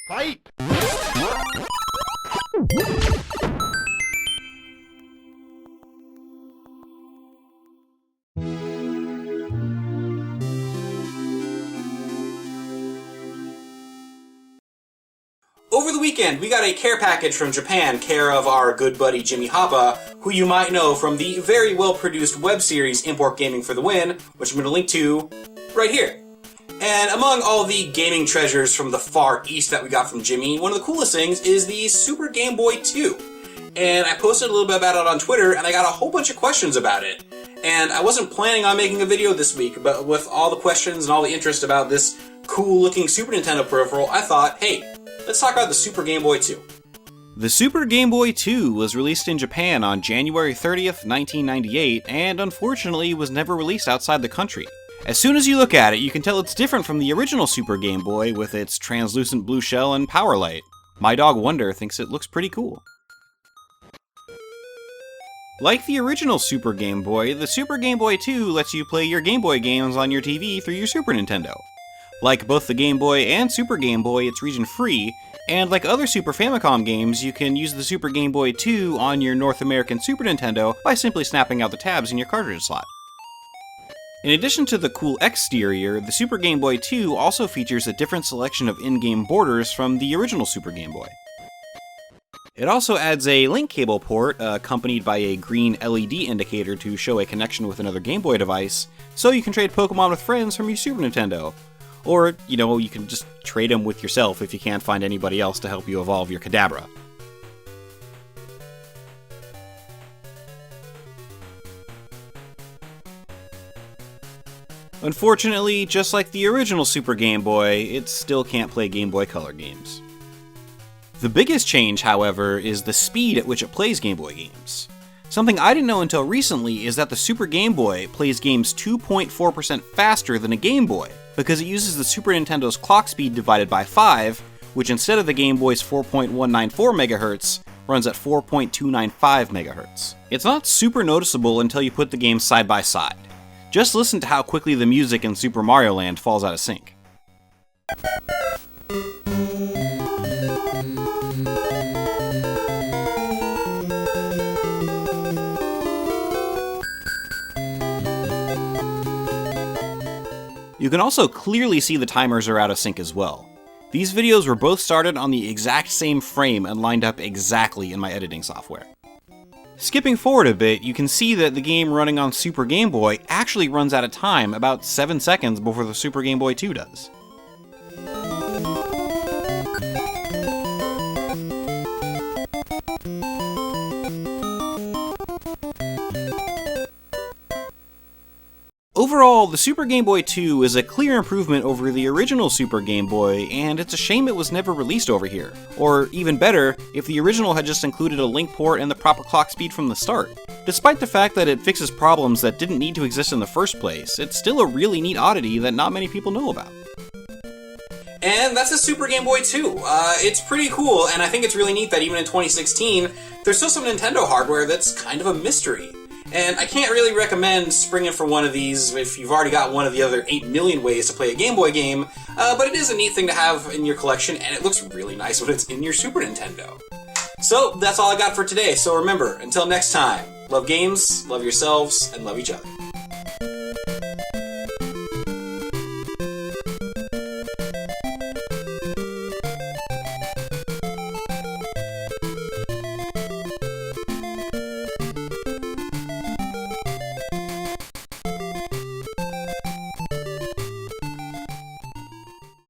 Fight! Over the weekend, we got a care package from Japan, care of our good buddy Jimmy Hoppa, who you might know from the very well-produced web series Import Gaming for the Win, which I'm going to link to right here. And among all the gaming treasures from the far east that we got from Jimmy, one of the coolest things is the Super Game Boy 2. And I posted a little bit about it on Twitter, and I got a whole bunch of questions about it. And I wasn't planning on making a video this week, but with all the questions and all the interest about this cool-looking Super Nintendo peripheral, I thought, hey, let's talk about the Super Game Boy 2. The Super Game Boy 2 was released in Japan on January 30th, 1998, and unfortunately was never released outside the country. As soon as you look at it, you can tell it's different from the original Super Game Boy with its translucent blue shell and power light. My dog Wonder thinks it looks pretty cool. Like the original Super Game Boy, the Super Game Boy 2 lets you play your Game Boy games on your TV through your Super Nintendo. Like both the Game Boy and Super Game Boy, it's region-free, and like other Super Famicom games, you can use the Super Game Boy 2 on your North American Super Nintendo by simply snapping out the tabs in your cartridge slot. In addition to the cool exterior, the Super Game Boy 2 also features a different selection of in-game borders from the original Super Game Boy. It also adds a link cable port, accompanied by a green LED indicator to show a connection with another Game Boy device, so you can trade Pokemon with friends from your Super Nintendo. Or, you can just trade them with yourself if you can't find anybody else to help you evolve your Kadabra. Unfortunately, just like the original Super Game Boy, it still can't play Game Boy Color games. The biggest change, however, is the speed at which it plays Game Boy games. Something I didn't know until recently is that the Super Game Boy plays games 2.4% faster than a Game Boy, because it uses the Super Nintendo's clock speed divided by 5, which instead of the Game Boy's 4.194 MHz, runs at 4.295 MHz. It's not super noticeable until you put the games side by side. Just listen to how quickly the music in Super Mario Land falls out of sync. You can also clearly see the timers are out of sync as well. These videos were both started on the exact same frame and lined up exactly in my editing software. Skipping forward a bit, you can see that the game running on Super Game Boy actually runs out of time about 7 seconds before the Super Game Boy 2 does. Overall, the Super Game Boy 2 is a clear improvement over the original Super Game Boy, and it's a shame it was never released over here. Or, even better, if the original had just included a link port and the proper clock speed from the start. Despite the fact that it fixes problems that didn't need to exist in the first place, it's still a really neat oddity that not many people know about. And that's a Super Game Boy 2. It's pretty cool, and I think it's really neat that even in 2016, there's still some Nintendo hardware that's kind of a mystery. And I can't really recommend springing for one of these if you've already got one of the other 8 million ways to play a Game Boy game, but it is a neat thing to have in your collection, and it looks really nice when it's in your Super Nintendo. So, that's all I got for today, so remember, until next time, love games, love yourselves, and love each other.